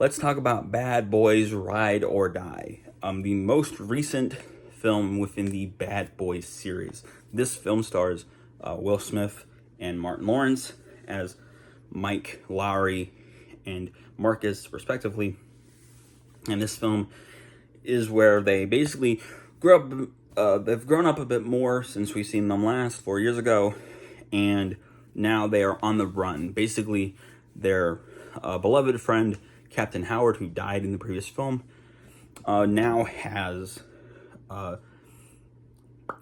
let's talk about Bad Boys Ride or Die, the most recent film within the Bad Boys series. This film stars Will Smith and Martin Lawrence as Mike, Lowry, and Marcus, respectively. And this film is where they basically grew up. They've grown up a bit more since we've seen them last 4 years ago, and now they are on the run. Basically, their beloved friend Captain Howard, who died in the previous film, now has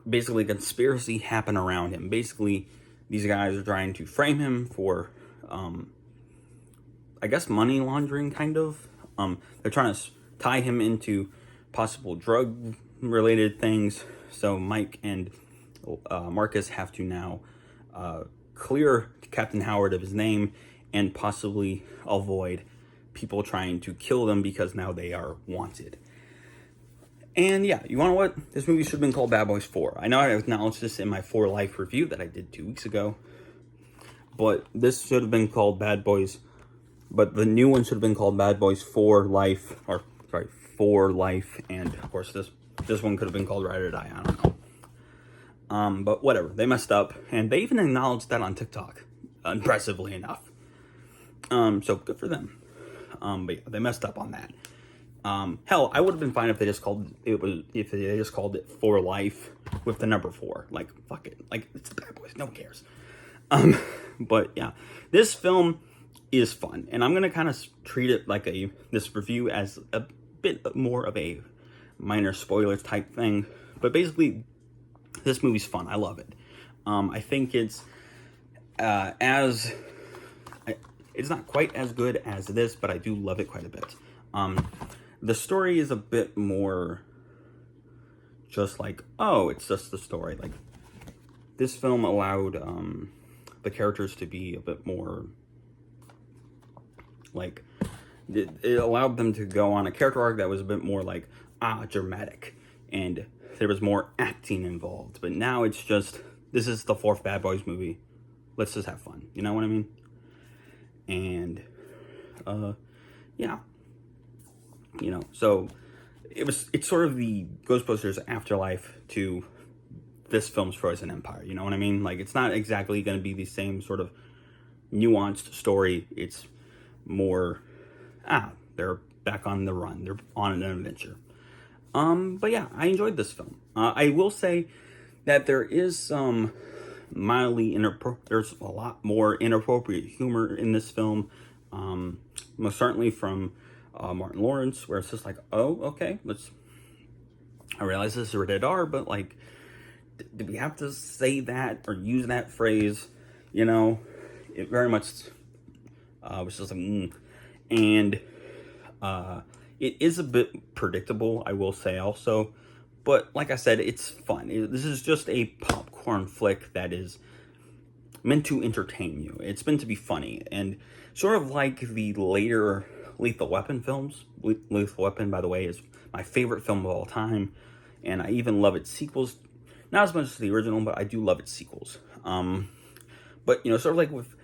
basically a conspiracy happen around him. Basically, these guys are trying to frame him for, I guess, money laundering, kind of. They're trying to tie him into possible drug-related things. So Mike and Marcus have to now clear Captain Howard of his name and possibly avoid people trying to kill them because now they are wanted. And yeah, you wanna know what? This movie should have been called Bad Boys 4. I know I acknowledged this in my 4 Life review that I did 2 weeks ago. But this should have been called Bad Boys. But the new one should have been called Bad Boys 4 Life. Or, sorry, 4 Life. And, of course, this one could have been called Ride or Die. I don't know. But whatever. They messed up. And they even acknowledged that on TikTok. Impressively enough. So, good for them. But yeah, they messed up on that. Hell, I would have been fine if they just called it For Life with the number 4. Like, fuck it. Like, it's the Bad Boys. No one cares. But yeah, this film is fun, and I'm gonna kind of treat it like this review as a bit more of a minor spoilers type thing. But basically, this movie's fun. I love it. I think it's it's not quite as good as this, but I do love it quite a bit. The story is a bit more just like, oh, it's just the story. Like, this film allowed the characters to be a bit more, like, it allowed them to go on a character arc that was a bit more like, dramatic. And there was more acting involved. But now it's just, this is the 4th Bad Boys movie. Let's just have fun. You know what I mean? And, yeah. You know, so it's sort of the Ghostbusters afterlife to this film's Frozen Empire. You know what I mean? Like, it's not exactly going to be the same sort of nuanced story. It's more, they're back on the run. They're on an adventure. But yeah, I enjoyed this film. I will say that there is some there's a lot more inappropriate humor in this film. Most certainly from Martin Lawrence, where it's just like, oh, okay, I realize this is rated R, but like, did we have to say that or use that phrase? You know, it very much was just like, And it is a bit predictable, I will say also. But like I said, it's fun. This is just a popcorn flick that is meant to entertain you. It's meant to be funny. And sort of like the later Lethal Weapon films. Lethal Weapon, by the way, is my favorite film of all time. And I even love its sequels. Not as much as the original, but I do love its sequels. But, you know, sort of like with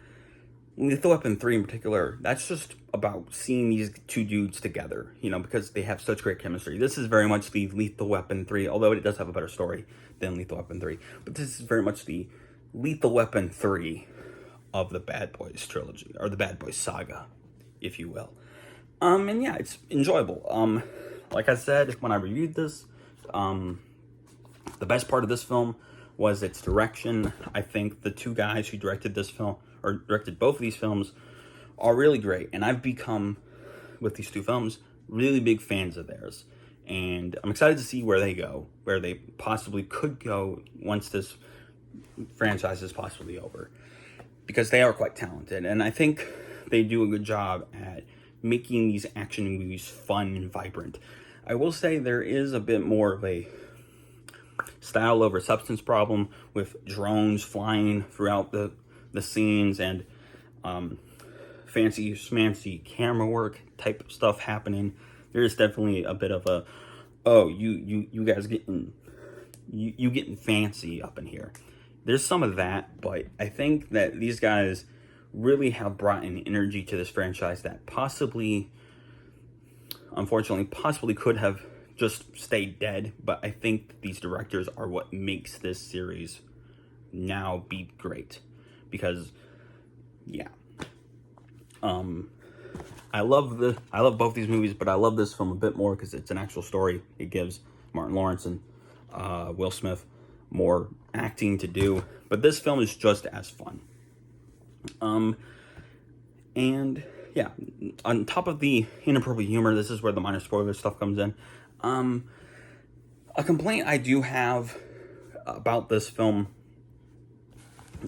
Lethal Weapon 3 in particular, that's just about seeing these two dudes together, you know, because they have such great chemistry. This is very much the Lethal Weapon 3, although it does have a better story than Lethal Weapon 3. But this is very much the Lethal Weapon 3 of the Bad Boys trilogy, or the Bad Boys saga, if you will. And yeah, it's enjoyable. Like I said, when I reviewed this, the best part of this film was its direction. I think the two guys who directed this film, or directed both of these films, are really great. And I've become, with these two films, really big fans of theirs. And I'm excited to see where they go, where they possibly could go once this franchise is possibly over. Because they are quite talented. And I think they do a good job at making these action movies fun and vibrant. I will say there is a bit more of a style over substance problem with drones flying throughout the scenes and fancy schmancy camera work type of stuff happening. There is definitely a bit of a, oh, you guys getting fancy up in here. There's some of that, but I think that these guys really have brought an energy to this franchise that possibly unfortunately possibly could have just stayed dead, but I think these directors are what makes this series now be great. Because, yeah. I love both these movies, but I love this film a bit more because it's an actual story. It gives Martin Lawrence and Will Smith more acting to do, but this film is just as fun. And yeah, on top of the inappropriate humor, this is where the minor spoiler stuff comes in. A complaint I do have about this film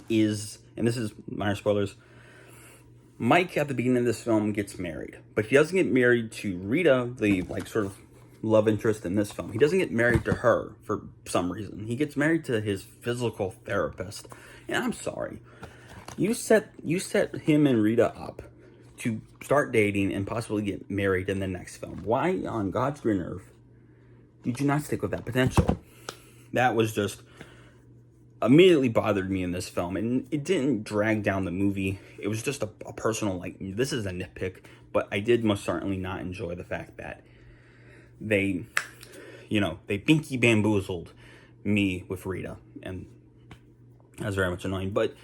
is, and this is minor spoilers, Mike at the beginning of this film gets married, but he doesn't get married to Rita, the sort of love interest in this film. He doesn't get married to her for some reason. He gets married to his physical therapist. And I'm sorry. You set him and Rita up to start dating and possibly get married in the next film. Why on God's green earth did you not stick with that potential? That was just immediately bothered me in this film, and it didn't drag down the movie. It was just a personal, this is a nitpick, but I did most certainly not enjoy the fact that they binky bamboozled me with Rita, and that's very much annoying. But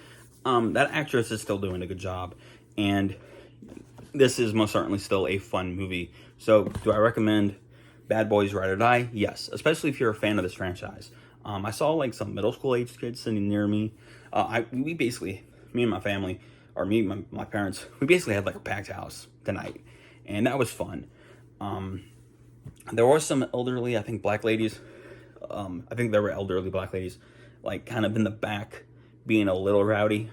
that actress is still doing a good job, and this is most certainly still a fun movie. So, do I recommend Bad Boys Ride or Die? Yes, especially if you're a fan of this franchise. I saw some middle school age kids sitting near me. Me and my family, or me and my parents, we basically had a packed house tonight, and that was fun. There were some elderly, I think, black ladies. I think there were elderly black ladies, kind of in the back, being a little rowdy.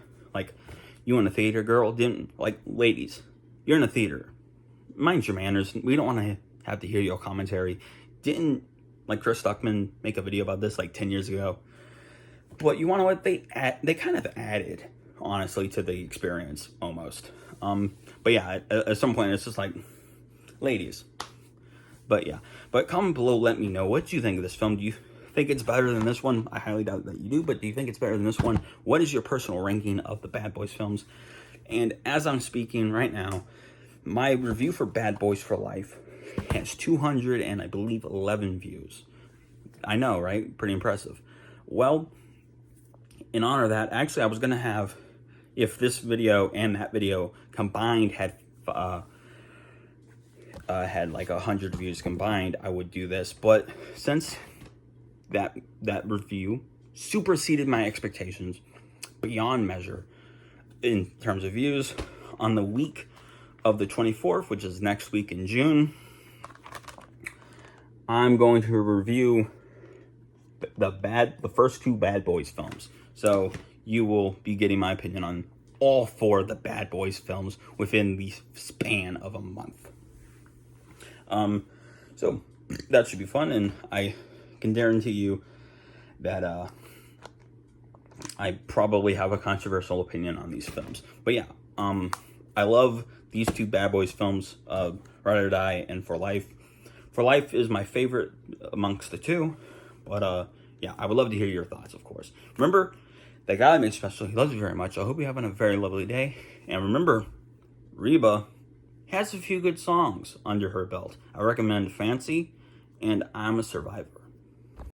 You in a theater, girl? Ladies, you're in a theater. Mind your manners. We don't want to have to hear your commentary. Didn't Chris Stuckman make a video about this 10 years ago? But you want to know what they kind of added, honestly, to the experience almost. But yeah, at some point it's just ladies. But yeah, comment below, let me know what you think of this film. Do you think it's better than this one? I highly doubt that you do, but do you think it's better than this one? What is your personal ranking of the Bad Boys films? And as I'm speaking right now, my review for Bad Boys for Life has 200 and I believe 11 views. I know, right? Pretty impressive. Well, in honor of that, actually I was going to have, if this video and that video combined had 100 views combined, I would do this. But since that review superseded my expectations beyond measure in terms of views, on the week of the 24th, which is next week in June, I'm going to review the first two Bad Boys films. So you will be getting my opinion on all four of the Bad Boys films within the span of a month. So that should be fun, and I can guarantee you that I probably have a controversial opinion on these films. But yeah, I love these two Bad Boys films, Ride or Die and For Life. For Life is my favorite amongst the two, but yeah, I would love to hear your thoughts, of course. Remember, that guy I made special, he loves you very much. I hope you're having a very lovely day. And remember, Reba has a few good songs under her belt. I recommend Fancy and I'm a Survivor.